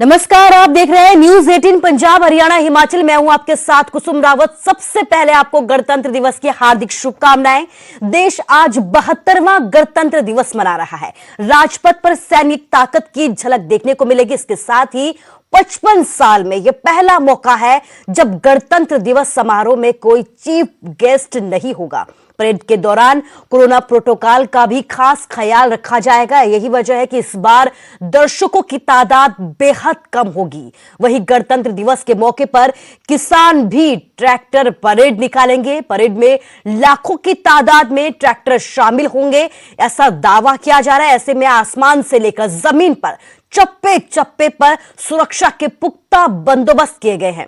नमस्कार, आप देख रहे हैं न्यूज 18 पंजाब हरियाणा हिमाचल। मैं हूं आपके साथ कुसुम रावत। सबसे पहले आपको गणतंत्र दिवस की हार्दिक शुभकामनाएं। देश आज 72वां गणतंत्र दिवस मना रहा है। राजपथ पर सैनिक ताकत की झलक देखने को मिलेगी। इसके साथ ही 55 साल में यह पहला मौका है जब गणतंत्र दिवस समारोह में कोई चीफ गेस्ट नहीं होगा। परेड के दौरान कोरोना प्रोटोकॉल का भी खास ख्याल रखा जाएगा। यही वजह है कि इस बार दर्शकों की तादाद बेहद कम होगी। वहीं गणतंत्र दिवस के मौके पर किसान भी ट्रैक्टर परेड निकालेंगे। परेड में लाखों की तादाद में ट्रैक्टर शामिल होंगे, ऐसा दावा किया जा रहा है। ऐसे में आसमान से लेकर जमीन पर चप्पे चप्पे पर सुरक्षा के पुख्ता बंदोबस्त किए गए हैं।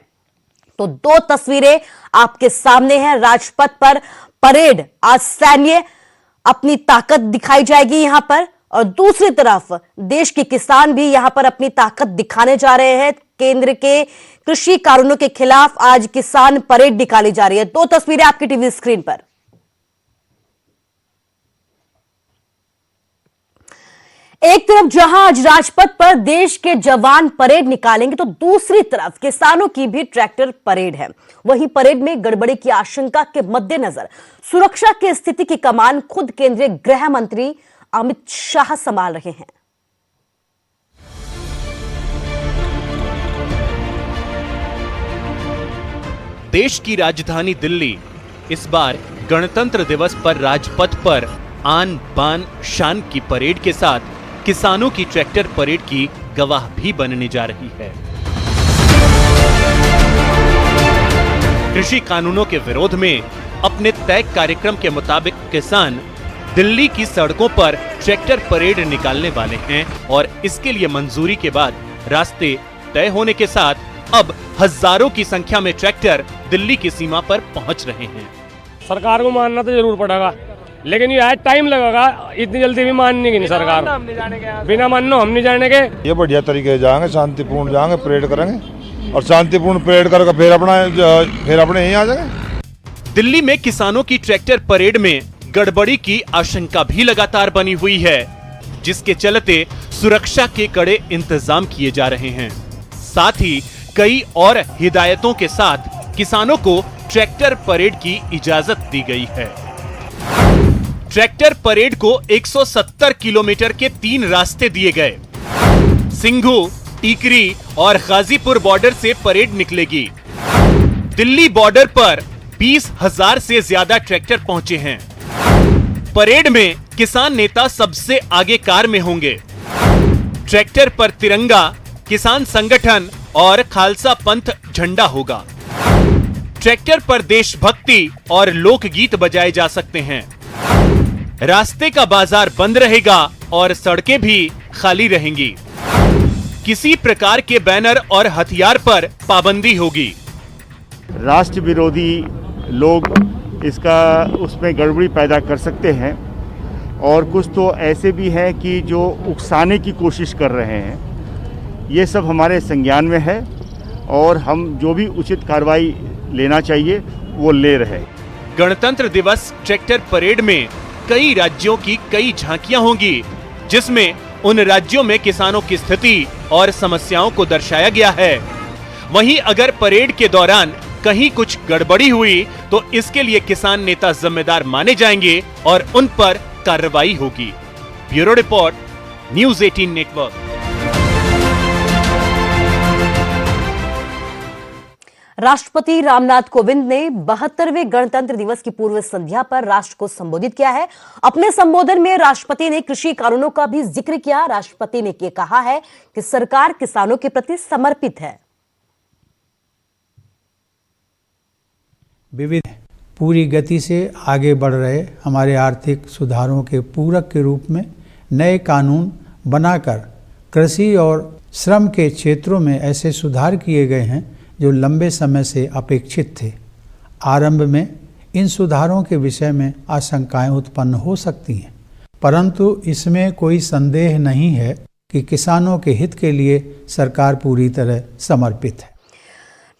तो दो तस्वीरें आपके सामने हैं। राजपथ पर परेड, आज सैन्य अपनी ताकत दिखाई जाएगी यहां पर, और दूसरी तरफ देश के किसान भी यहां पर अपनी ताकत दिखाने जा रहे हैं। केंद्र के कृषि कानूनों के खिलाफ आज किसान परेड निकाली जा रही है। दो तस्वीरें आपकी टीवी स्क्रीन पर। एक तरफ जहां आज राजपथ पर देश के जवान परेड निकालेंगे, तो दूसरी तरफ किसानों की भी ट्रैक्टर परेड है। वहीं परेड में गड़बड़ी की आशंका के मद्देनजर सुरक्षा की स्थिति की कमान खुद केंद्रीय गृह मंत्री अमित शाह संभाल रहे हैं। देश की राजधानी दिल्ली इस बार गणतंत्र दिवस पर राजपथ पर आन बान शान की परेड के साथ किसानों की ट्रैक्टर परेड की गवाह भी बनने जा रही है। कृषि कानूनों के विरोध में अपने तय कार्यक्रम के मुताबिक किसान दिल्ली की सड़कों पर ट्रैक्टर परेड निकालने वाले हैं, और इसके लिए मंजूरी के बाद रास्ते तय होने के साथ अब हजारों की संख्या में ट्रैक्टर दिल्ली की सीमा पर पहुंच रहे हैं। सरकार को मानना तो जरूर पड़ेगा, लेकिन ये आज टाइम लगेगा। इतनी जल्दी भी मानने की नहीं सरकार, बिना मानो हम नहीं जाने के। ये बढ़िया तरीके से जाएंगे, शांतिपूर्ण जाएंगे, परेड करेंगे और शांतिपूर्ण परेड करके फिर अपने यहीं आ जाएंगे। दिल्ली में किसानों की ट्रैक्टर परेड में गड़बड़ी की आशंका भी लगातार बनी हुई है, जिसके चलते सुरक्षा के कड़े इंतजाम किए जा रहे हैं। साथ ही कई और हिदायतों के साथ किसानों को ट्रैक्टर परेड की इजाजत दी गई है। ट्रैक्टर परेड को 170 किलोमीटर के 3 रास्ते दिए गए। सिंघू, टीकरी और गाजीपुर बॉर्डर से परेड निकलेगी। दिल्ली बॉर्डर पर 20,000 से ज्यादा ट्रैक्टर पहुंचे हैं। परेड में किसान नेता सबसे आगे कार में होंगे। ट्रैक्टर पर तिरंगा, किसान संगठन और खालसा पंथ झंडा होगा। ट्रैक्टर पर देशभक्ति और लोकगीत बजाए जा सकते हैं। रास्ते का बाजार बंद रहेगा और सड़कें भी खाली रहेंगी। किसी प्रकार के बैनर और हथियार पर पाबंदी होगी। राष्ट्र विरोधी लोग उसमें गड़बड़ी पैदा कर सकते हैं, और कुछ तो ऐसे भी हैं कि जो उकसाने की कोशिश कर रहे हैं। ये सब हमारे संज्ञान में है और हम जो भी उचित कार्रवाई लेना चाहिए वो ले रहे। गणतंत्र दिवस ट्रैक्टर परेड में कई राज्यों की कई झांकियां होंगी, जिसमें उन राज्यों में किसानों की स्थिति और समस्याओं को दर्शाया गया है। वहीं अगर परेड के दौरान कहीं कुछ गड़बड़ी हुई तो इसके लिए किसान नेता जिम्मेदार माने जाएंगे और उन पर कार्रवाई होगी। Bureau report, news 18 network. राष्ट्रपति रामनाथ कोविंद ने 72वें गणतंत्र दिवस की पूर्व संध्या पर राष्ट्र को संबोधित किया है। अपने संबोधन में राष्ट्रपति ने कृषि कानूनों का भी जिक्र किया। राष्ट्रपति ने कहा है कि सरकार किसानों के प्रति समर्पित है। विविध पूरी गति से आगे बढ़ रहे हमारे आर्थिक सुधारों के पूरक के रूप में नए कानून बनाकर कृषि और श्रम के क्षेत्रों में ऐसे सुधार किए गए हैं जो लंबे समय से अपेक्षित थे। आरंभ में इन सुधारों के विषय में आशंकाएं उत्पन्न हो सकती हैं, परंतु इसमें कोई संदेह नहीं है कि किसानों के हित के लिए सरकार पूरी तरह समर्पित है।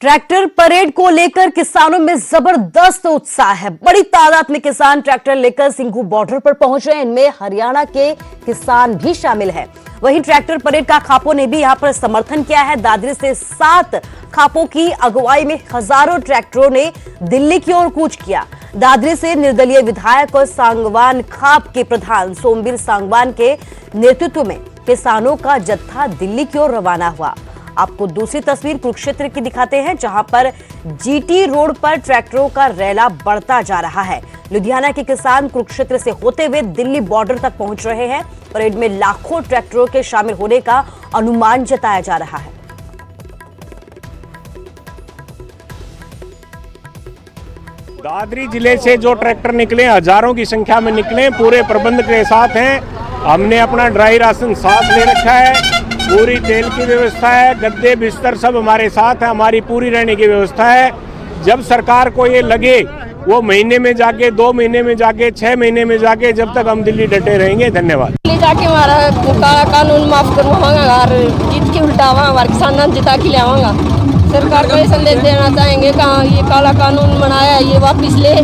ट्रैक्टर परेड को लेकर किसानों में जबरदस्त उत्साह है। बड़ी तादाद में किसान ट्रैक्टर लेकर सिंघू बॉर्डर पर पहुंच रहे हैं। इनमें हरियाणा के किसान भी शामिल हैं। वहीं ट्रैक्टर परेड का खापों ने भी यहां पर समर्थन किया है। दादरी से 7 खापों की अगुवाई में हजारों ट्रैक्टरों ने दिल्ली की ओर कूच किया। दादरी से निर्दलीय विधायक और सांगवान खाप के प्रधान सोमवीर सांगवान के नेतृत्व में किसानों का जत्था दिल्ली की ओर रवाना हुआ। आपको दूसरी तस्वीर कुरुक्षेत्र की दिखाते हैं, जहां पर जीटी रोड पर ट्रैक्टरों का रैला बढ़ता जा रहा है। लुधियाना के किसान कुरुक्षेत्र से होते हुए दिल्ली बॉर्डर तक पहुंच रहे हैं। परेड में लाखों ट्रैक्टरों के शामिल होने का अनुमान जताया जा रहा है। दादरी जिले से जो ट्रैक्टर निकले, हजारों की संख्या में निकले, पूरे प्रबंध के साथ हैं। हमने अपना ड्राई राशन साथ ले रखा है, पूरी तेल की व्यवस्था है, गद्दे बिस्तर सब हमारे साथ है, हमारी पूरी रहने की व्यवस्था है। जब सरकार को ये लगे वो महीने में जाके, 2 महीने में जाके, 6 महीने में जाके, जब तक हम दिल्ली डटे रहेंगे। धन्यवाद। दिल्ली जाके हमारा काला कानून माफ करवाऊंगा और जीत के उल्टावा हमारे किसान जिता के लाऊंगा। सरकार को ये संदेश देना चाहेंगे कि ये काला कानून बनाया ये वापिस ले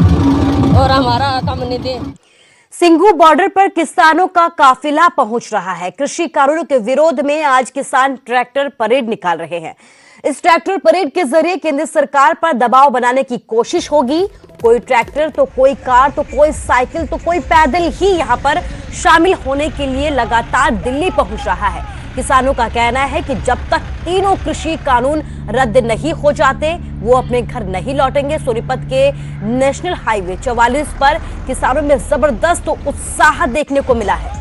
और हमारा काम नहीं दे। सिंघू बॉर्डर पर किसानों का काफिला पहुंच रहा है। कृषि कानूनों के विरोध में आज किसान ट्रैक्टर परेड निकाल रहे हैं। इस ट्रैक्टर परेड के जरिए केंद्र सरकार पर दबाव बनाने की कोशिश होगी। कोई ट्रैक्टर तो कोई कार तो कोई साइकिल तो कोई पैदल ही यहां पर शामिल होने के लिए लगातार दिल्ली पहुंच रहा है। किसानों का कहना है कि जब तक तीनों कृषि कानून रद्द नहीं हो जाते वो अपने घर नहीं लौटेंगे। सोनीपत के नेशनल हाईवे 44 पर किसानों में जबरदस्त उत्साह देखने को मिला है।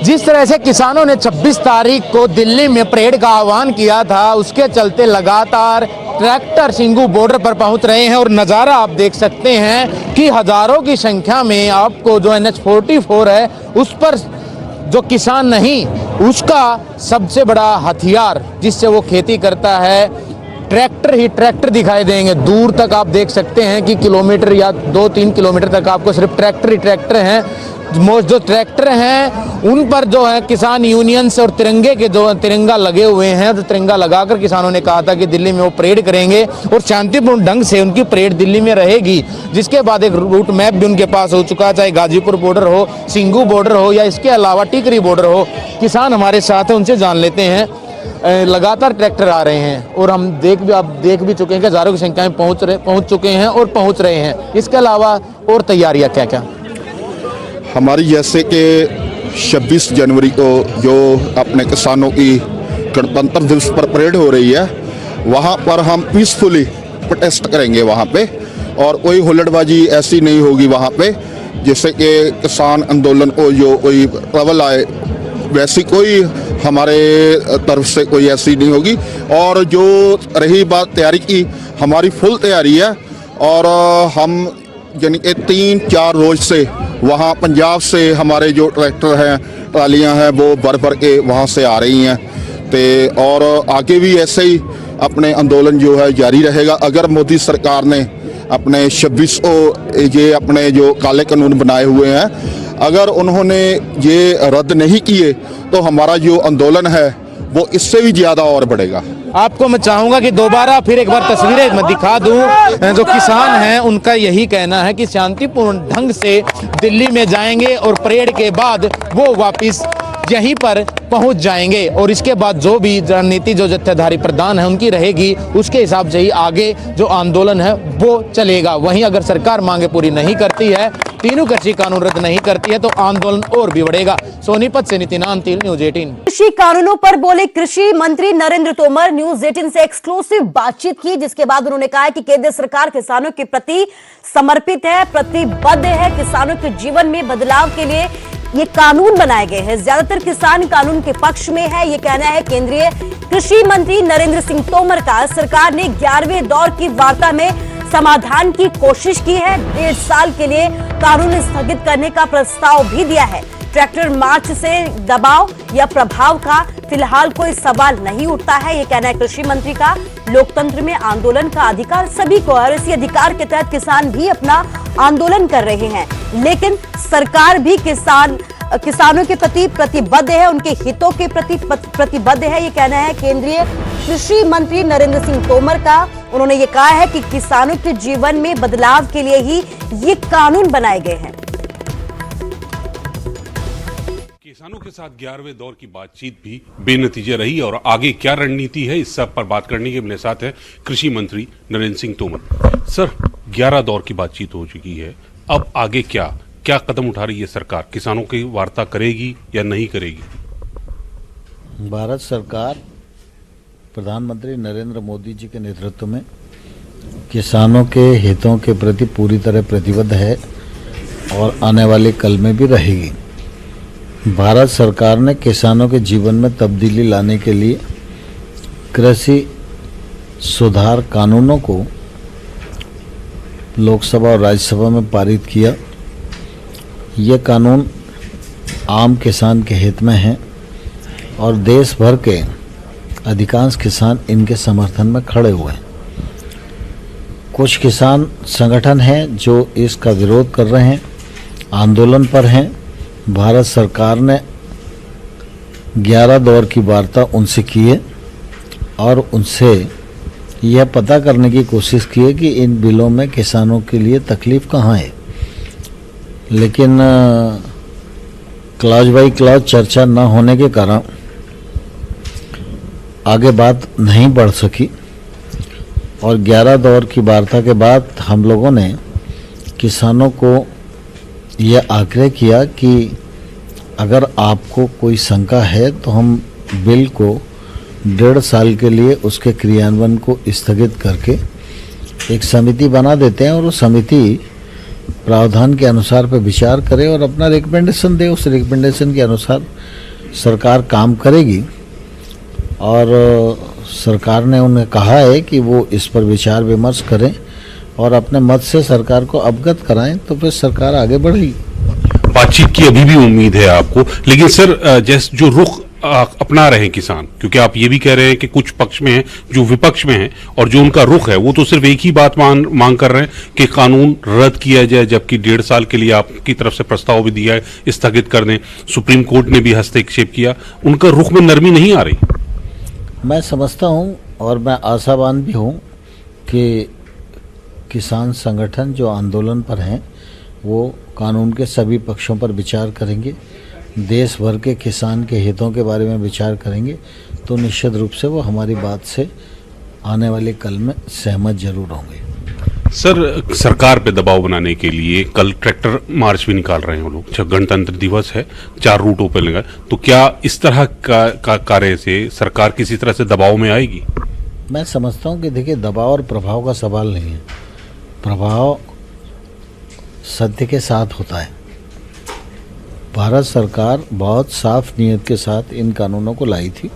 जिस तरह से किसानों ने 26 तारीख को दिल्ली में परेड का आह्वान किया था, उसके चलते लगातार ट्रैक्टर सिंघू बॉर्डर पर पहुंच रहे हैं और नज़ारा आप देख सकते हैं कि हजारों की संख्या में आपको जो NH-44 है उस पर जो किसान नहीं, उसका सबसे बड़ा हथियार जिससे वो खेती करता है ट्रैक्टर ही ट्रैक्टर दिखाई देंगे। दूर तक आप देख सकते हैं कि किलोमीटर या 2-3 किलोमीटर तक आपको सिर्फ ट्रैक्टर ही ट्रैक्टर हैं। जो ट्रैक्टर हैं उन पर जो है किसान यूनियन से और तिरंगे के जो तिरंगा लगे हुए हैं, तो तिरंगा लगाकर किसानों ने कहा था कि दिल्ली में वो परेड करेंगे और शांतिपूर्ण ढंग से उनकी परेड दिल्ली में रहेगी। जिसके बाद एक रूट मैप भी उनके पास हो चुका, चाहे गाजीपुर बॉर्डर हो, सिंघू बॉर्डर हो या इसके अलावा टिकरी बॉर्डर हो। किसान हमारे साथ हैं, उनसे जान लेते हैं। लगातार ट्रैक्टर आ रहे हैं और हम आप देख भी चुके हैं कि हजारों की संख्या में पहुंच चुके हैं और पहुंच रहे हैं। इसके अलावा और तैयारियां क्या क्या हमारी, जैसे कि 26 जनवरी को जो अपने किसानों की गणतंत्र दिवस पर परेड हो रही है, वहाँ पर हम पीसफुली प्रोटेस्ट करेंगे वहाँ पे, और कोई हुल्लड़बाजी ऐसी नहीं होगी वहाँ पे जिससे कि किसान आंदोलन को जो कोई ट्रबल आए, वैसी कोई हमारे तरफ से कोई ऐसी नहीं होगी। और जो रही बात तैयारी की, हमारी फुल तैयारी है और हम यानी कि 3-4 रोज से वहाँ पंजाब से हमारे जो ट्रैक्टर हैं, ट्रालियाँ हैं, वो भर के वहाँ से आ रही हैं। और आगे भी ऐसे ही अपने आंदोलन जो है जारी रहेगा। अगर मोदी सरकार ने अपने 26 को ये अपने जो काले कानून बनाए हुए हैं, अगर उन्होंने ये रद्द नहीं किए तो हमारा जो आंदोलन है वो इससे भी ज़्यादा और बढ़ेगा। आपको मैं चाहूंगा कि दोबारा फिर एक बार तस्वीरें मैं दिखा दूं। जो किसान हैं उनका यही कहना है कि शांतिपूर्ण ढंग से दिल्ली में जाएंगे और परेड के बाद वो वापस यहीं पर पहुंच जाएंगे और इसके बाद जो भी रणनीति जो जत्थेदारी प्रधान है उनकी रहेगी, उसके हिसाब से ही आगे जो आंदोलन है वो चलेगा। वहीं अगर सरकार मांगे पूरी नहीं करती है, तीनों कृषि कानून रद्द नहीं करती है, तो आंदोलन और भी बढ़ेगा। सोनीपत से नितिन अंतिल, न्यूज 18। कृषि कानूनों पर बोले कृषि मंत्री नरेंद्र तोमर। न्यूज 18 से एक्सक्लूसिव बातचीत की, जिसके बाद उन्होंने कहा कि केंद्र सरकार किसानों के प्रति समर्पित है, प्रतिबद्ध है। किसानों के जीवन में बदलाव के लिए ये कानून बनाए गए हैं। ज्यादातर किसान कानून के पक्ष में है, ये कहना है केंद्रीय कृषि मंत्री नरेंद्र सिंह तोमर का। सरकार ने 11वें दौर की वार्ता में समाधान की कोशिश की है। 1.5 साल के लिए कानून स्थगित करने का प्रस्ताव भी दिया है। ट्रैक्टर मार्च से दबाव या प्रभाव का फिलहाल कोई सवाल नहीं उठता है, ये कहना है कृषि मंत्री का। लोकतंत्र में आंदोलन का अधिकार सभी को, और इसी अधिकार के तहत किसान भी अपना आंदोलन कर रहे हैं, लेकिन सरकार भी किसानों के प्रति प्रतिबद्ध है, उनके हितों के प्रति प्रतिबद्ध है, ये कहना है केंद्रीय कृषि मंत्री नरेंद्र सिंह तोमर का। उन्होंने ये कहा है कि किसानों के जीवन में बदलाव के लिए ही ये कानून बनाए गए हैं। किसानों के साथ 11वें दौर की बातचीत भी बेनतीजे रही और आगे क्या रणनीति है, इस सब पर बात करने के मेरे साथ है कृषि मंत्री नरेंद्र सिंह तोमर। सर, 11 दौर की बातचीत हो चुकी है, अब आगे क्या कदम उठा रही है सरकार? किसानों की वार्ता करेगी या नहीं करेगी? भारत सरकार प्रधानमंत्री नरेंद्र मोदी जी के नेतृत्व में किसानों के हितों के प्रति पूरी तरह प्रतिबद्ध है और आने वाले कल में भी रहेगी। भारत सरकार ने किसानों के जीवन में तब्दीली लाने के लिए कृषि सुधार कानूनों को लोकसभा और राज्यसभा में पारित किया। ये कानून आम किसान के हित में हैं और देश भर के अधिकांश किसान इनके समर्थन में खड़े हुए हैं। कुछ किसान संगठन हैं जो इसका विरोध कर रहे हैं, आंदोलन पर हैं। भारत सरकार ने 11 दौर की वार्ता उनसे की है और उनसे यह पता करने की कोशिश की है कि इन बिलों में किसानों के लिए तकलीफ कहाँ है, लेकिन क्लॉज बाई क्लॉज चर्चा न होने के कारण आगे बात नहीं बढ़ सकी और 11 दौर की वार्ता के बाद हम लोगों ने किसानों को यह आग्रह किया कि अगर आपको कोई शंका है तो हम बिल को 1.5 साल के लिए उसके क्रियान्वयन को स्थगित करके एक समिति बना देते हैं और वो समिति प्रावधान के अनुसार पर विचार करे और अपना रिकमेंडेशन दे। उस रिकमेंडेशन के अनुसार सरकार काम करेगी और सरकार ने उन्हें कहा है कि वो इस पर विचार विमर्श करें और अपने मत से सरकार को अवगत कराएं, तो फिर सरकार आगे बढ़ेगी। बातचीत की अभी भी उम्मीद है आपको, लेकिन सर जैसे जो रुख अपना रहे हैं किसान, क्योंकि आप ये भी कह रहे हैं कि कुछ पक्ष में हैं जो विपक्ष में हैं और जो उनका रुख है वो तो सिर्फ एक ही बात मांग कर रहे हैं कि कानून रद्द किया जाए, जबकि 1.5 साल के लिए आपकी तरफ से प्रस्ताव भी दिया है स्थगित कर दें। सुप्रीम कोर्ट ने भी हस्तक्षेप किया, उनका रुख में नरमी नहीं आ रही। मैं समझता हूं और मैं आशावान भी हूं कि किसान संगठन जो आंदोलन पर हैं वो कानून के सभी पक्षों पर विचार करेंगे, देश भर के किसान के हितों के बारे में विचार करेंगे, तो निश्चित रूप से वो हमारी बात से आने वाले कल में सहमत जरूर होंगे। सर, सरकार पे दबाव बनाने के लिए कल ट्रैक्टर मार्च भी निकाल रहे हैं वो लोग। गणतंत्र दिवस है, 4 रूटों पे लगा, तो क्या इस तरह का कार्य से सरकार किसी तरह से दबाव में आएगी? मैं समझता हूं कि देखिए, दबाव और प्रभाव का सवाल नहीं है। प्रभाव सत्य के साथ होता है। भारत सरकार बहुत साफ नीयत के साथ इन कानूनों को लाई थी।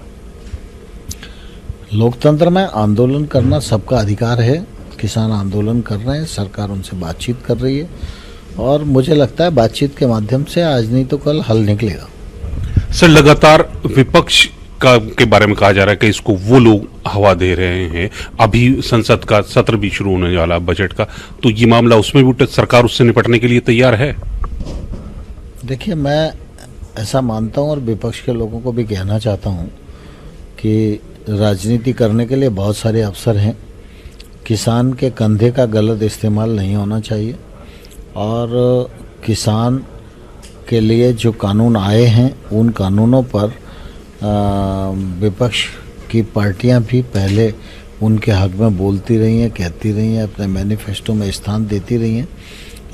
लोकतंत्र में आंदोलन करना सबका अधिकार है। किसान आंदोलन कर रहे हैं, सरकार उनसे बातचीत कर रही है और मुझे लगता है बातचीत के माध्यम से आज नहीं तो कल हल निकलेगा। सर, लगातार विपक्ष के बारे में कहा जा रहा है कि इसको वो लोग हवा दे रहे हैं। अभी संसद का सत्र भी शुरू होने वाला बजट का, तो ये मामला उसमें भी सरकार उससे निपटने के लिए तैयार है? देखिए, मैं ऐसा मानता हूं और विपक्ष के लोगों को भी कहना चाहता हूं कि राजनीति करने के लिए बहुत सारे अवसर हैं। किसान के कंधे का गलत इस्तेमाल नहीं होना चाहिए और किसान के लिए जो कानून आए हैं उन कानूनों पर विपक्ष की पार्टियां भी पहले उनके हक में बोलती रही हैं, कहती रही हैं, अपने मैनिफेस्टो में स्थान देती रही हैं।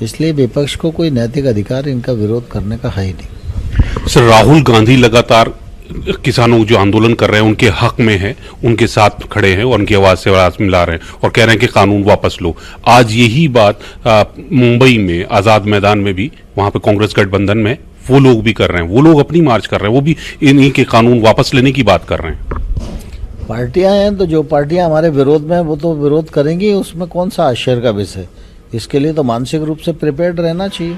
इसलिए विपक्ष को कोई नैतिक अधिकार इनका विरोध करने का है ही नहीं। सर, राहुल गांधी लगातार किसानों जो आंदोलन कर रहे हैं उनके हक में है, उनके साथ खड़े हैं और उनकी आवाज से आवाज मिला रहे हैं और कह रहे हैं कि कानून वापस लो। आज यही बात मुंबई में आजाद मैदान में भी, वहां पे कांग्रेस गठबंधन में वो लोग भी कर रहे हैं, वो लोग अपनी मार्च कर रहे हैं, वो भी इन्हीं के कानून वापस लेने की बात कर रहे हैं। पार्टियां हैं तो जो पार्टियां हमारे विरोध में वो तो विरोध करेंगी, उसमें कौन सा आश्चर्य का विषय। इसके लिए तो मानसिक रूप से प्रिपेयर्ड रहना चाहिए।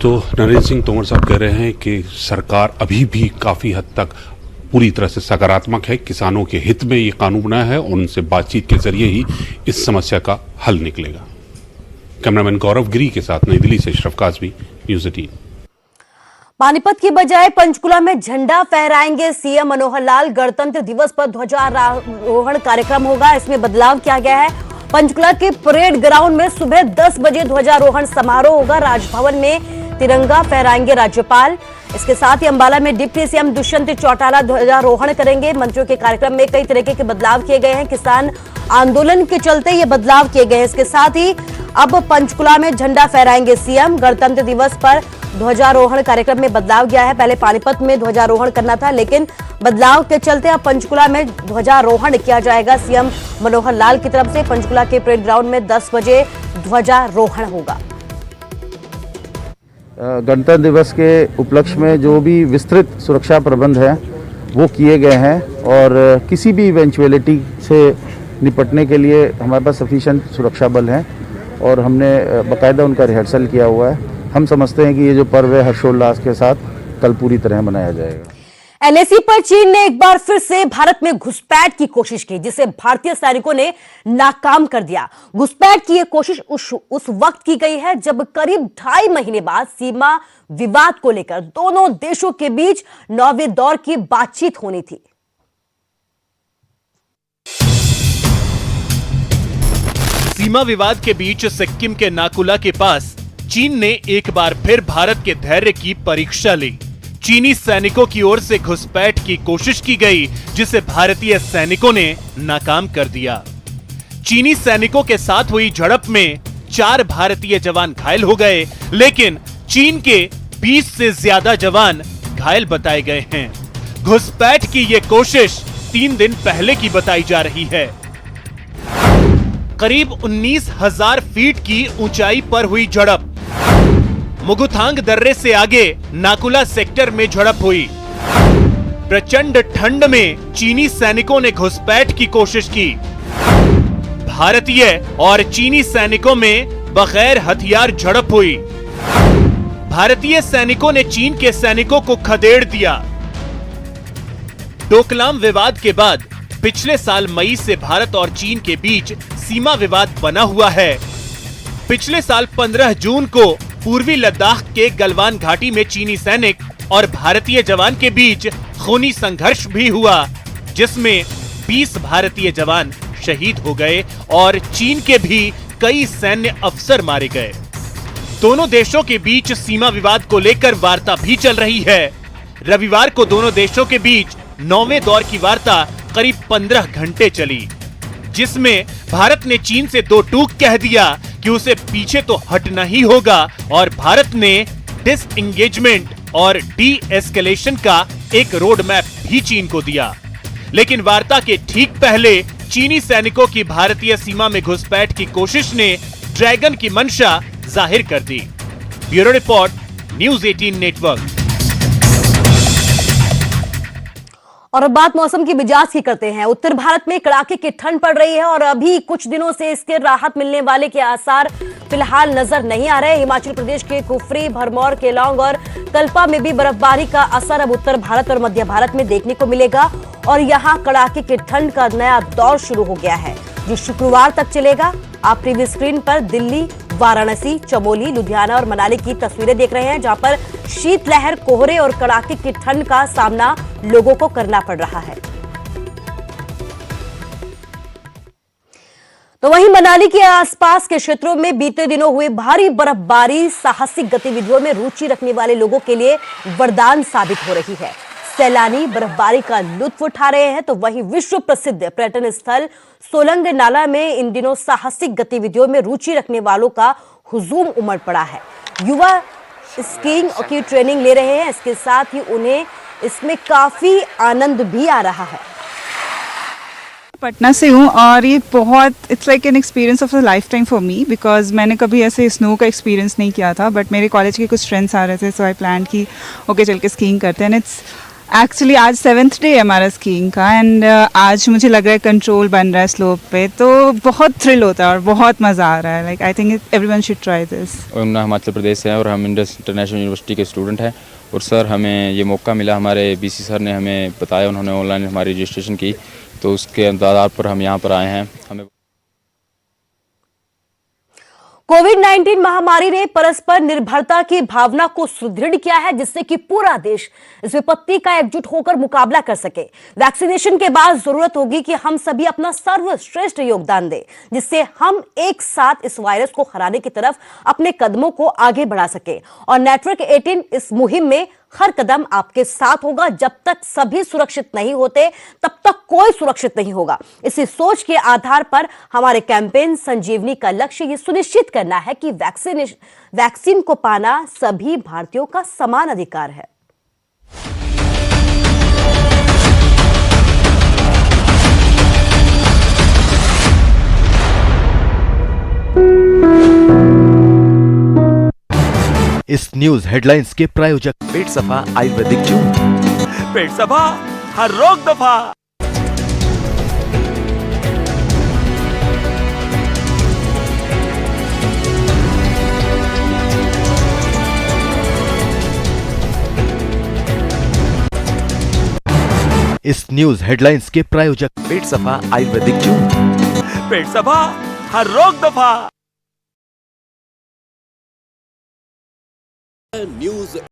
तो नरेंद्र सिंह तोमर साहब कह रहे हैं कि सरकार अभी भी काफी हद तक पूरी तरह से सकारात्मक है, किसानों के हित में ये कानून बना है और उनसे बातचीत के जरिए ही इस समस्या का हल निकलेगा। कैमरामैन गौरव गिरी के साथ नई दिल्ली से अशरफ काज़मी, न्यूज़ 18। पानीपत की बजाय पंचकुला में झंडा फहराएंगे सीएम मनोहर लाल। गणतंत्र दिवस पर ध्वजारोहण कार्यक्रम होगा, इसमें बदलाव किया गया है। पंचकुला के परेड ग्राउंड में सुबह 10 बजे ध्वजारोहण समारोह होगा। राजभवन में तिरंगा फहराएंगे राज्यपाल। इसके साथ ही अंबाला में डिप्टी सीएम दुष्यंत चौटाला ध्वजारोहण करेंगे। मंत्रियों के कार्यक्रम में कई तरह के बदलाव किए गए हैं। किसान आंदोलन के चलते ये बदलाव किए गए हैं। इसके साथ ही अब पंचकुला में झंडा फहराएंगे सीएम। गणतंत्र दिवस पर ध्वजारोहण कार्यक्रम में बदलाव किया है। पहले पानीपत में ध्वजारोहण करना था, लेकिन बदलाव के चलते अब पंचकुला में ध्वजारोहण किया जाएगा। सीएम मनोहर लाल की तरफ से पंचकुला के परेड ग्राउंड में 10 बजे ध्वजारोहण होगा। गणतंत्र दिवस के उपलक्ष्य में जो भी विस्तृत सुरक्षा प्रबंध हैं वो किए गए हैं और किसी भी इवेंचुअलिटी से निपटने के लिए हमारे पास सफिशिएंट सुरक्षा बल हैं और हमने बाकायदा उनका रिहर्सल किया हुआ है। हम समझते हैं कि ये जो पर्व है हर्षोल्लास के साथ कल पूरी तरह मनाया जाएगा। एलएसी पर चीन ने एक बार फिर से भारत में घुसपैठ की कोशिश की, जिसे भारतीय सैनिकों ने नाकाम कर दिया। घुसपैठ की यह कोशिश उस वक्त की गई है जब करीब 2.5 महीने बाद सीमा विवाद को लेकर दोनों देशों के बीच 9वें दौर की बातचीत होनी थी। सीमा विवाद के बीच सिक्किम के नाकुला के पास चीन ने एक बार फिर भारत के धैर्य की परीक्षा ली। चीनी सैनिकों की ओर से घुसपैठ की कोशिश की गई, जिसे भारतीय सैनिकों ने नाकाम कर दिया। चीनी सैनिकों के साथ हुई झड़प में 4 भारतीय जवान घायल हो गए, लेकिन चीन के 20 से ज्यादा जवान घायल बताए गए हैं। घुसपैठ की ये कोशिश 3 दिन पहले की बताई जा रही है। करीब 19,000 फीट की ऊंचाई पर हुई झड़प। मुगुथांग दर्रे से आगे नाकुला सेक्टर में झड़प हुई। प्रचंड ठंड में चीनी सैनिकों ने घुसपैठ की कोशिश की। भारतीय और चीनी सैनिकों में बगैर हथियार झड़प हुई। भारतीय सैनिकों ने चीन के सैनिकों को खदेड़ दिया। डोकलाम विवाद के बाद पिछले साल मई से भारत और चीन के बीच सीमा विवाद बना हुआ है। पिछले साल 15 जून को पूर्वी लद्दाख के गलवान घाटी में चीनी सैनिक और भारतीय जवान के बीच खूनी संघर्ष भी हुआ, जिसमें 20 भारतीय जवान शहीद हो गए और चीन के भी कई सैन्य अफसर मारे गए। दोनों देशों के बीच सीमा विवाद को लेकर वार्ता भी चल रही है। रविवार को दोनों देशों के बीच 9वें दौर की वार्ता करीब 15 घंटे चली, जिसमें भारत ने चीन से 2 टूक कह दिया कि उसे पीछे तो हटना ही होगा और भारत ने डिसएंगेजमेंट और डी एस्केलेशन का एक रोड मैप भी चीन को दिया। लेकिन वार्ता के ठीक पहले चीनी सैनिकों की भारतीय सीमा में घुसपैठ की कोशिश ने ड्रैगन की मंशा जाहिर कर दी। Bureau report, news 18 network. और अब बात मौसम की मिजाज की करते हैं। उत्तर भारत में कड़ाके की ठंड पड़ रही है और अभी कुछ दिनों से इसके राहत मिलने वाले के आसार फिलहाल नजर नहीं आ रहे। हिमाचल प्रदेश के कुफरी, भरमौर, केलांग और कल्पा में भी बर्फबारी का असर अब उत्तर भारत और मध्य भारत में देखने को मिलेगा और यहाँ कड़ाके की ठंड का नया दौर शुरू हो गया है, जो शुक्रवार तक चलेगा। आप टीवी स्क्रीन पर दिल्ली, वाराणसी, चमोली, लुधियाना और मनाली की तस्वीरें देख रहे हैं, जहां पर शीतलहर, कोहरे और कड़ाके की ठंड का सामना लोगों को करना पड़ रहा है। तो वहीं मनाली के आसपास के क्षेत्रों में बीते दिनों हुए भारी बर्फबारी साहसिक गतिविधियों में रुचि रखने वाले लोगों के लिए वरदान साबित हो रही है। सैलानी बर्फबारी का लुत्फ उठा रहे हैं, तो वहीं विश्व प्रसिद्ध पर्यटन स्थल सोलंग नाला में इन दिनों साहसिक गतिविधियों में रुचि रखने वालों का हुजूम उमड़ पड़ा है। युवा स्कीइंग की ट्रेनिंग ले रहे हैं, इसके साथ ही उन्हें इसमें काफी आनंद भी आ रहा है। पटना से हूँ और ये बहुत it's like an experience of a life time for me, because मैंने कभी ऐसे स्नो का एक्सपीरियंस नहीं किया था, बट मेरे कॉलेज के कुछ फ्रेंड्स आ रहे थे, सो आई प्लान की ओके चल के स्कीइंग करते हैं। इट्स एक्चुअली आज 7th डे है हमारा स्कीइंग का एंड आज मुझे लग रहा है कंट्रोल बन रहा है स्लोप पे, तो बहुत थ्रिल होता है और बहुत मज़ा आ रहा है। Like I think everyone should try this. हम हिमाचल प्रदेश से हैं और हम इंडस इंटरनेशनल यूनिवर्सिटी के स्टूडेंट हैं और सर हमें ये मौका मिला, हमारे बीसी सर ने हमें बताया, उन्होंने ऑनलाइन हमारी रजिस्ट्रेशन की, तो उसके आधार पर हम यहाँ पर आए हैं। हमें कोविड-19 महामारी ने परस्पर निर्भरता की भावना को सुदृढ़ किया है, जिससे कि पूरा देश इस विपत्ति का एकजुट होकर मुकाबला कर सके। वैक्सीनेशन के बाद जरूरत होगी कि हम सभी अपना सर्वश्रेष्ठ योगदान दें, जिससे हम एक साथ इस वायरस को हराने की तरफ अपने कदमों को आगे बढ़ा सके। और नेटवर्क 18 इस मुहिम में हर कदम आपके साथ होगा। जब तक सभी सुरक्षित नहीं होते, तब तक कोई सुरक्षित नहीं होगा। इसी सोच के आधार पर हमारे कैंपेन संजीवनी का लक्ष्य ये सुनिश्चित करना है कि वैक्सीन को पाना सभी भारतीयों का समान अधिकार है। इस न्यूज हेडलाइंस के प्रायोजक पेट सफा आयुर्वेदिक चूर्ण। पेट सफा, हर रोग दफा। इस न्यूज हेडलाइंस के प्रायोजक पेट सफा आयुर्वेदिक चूर्ण। पेट सफा, हर रोग दफा। न्यूज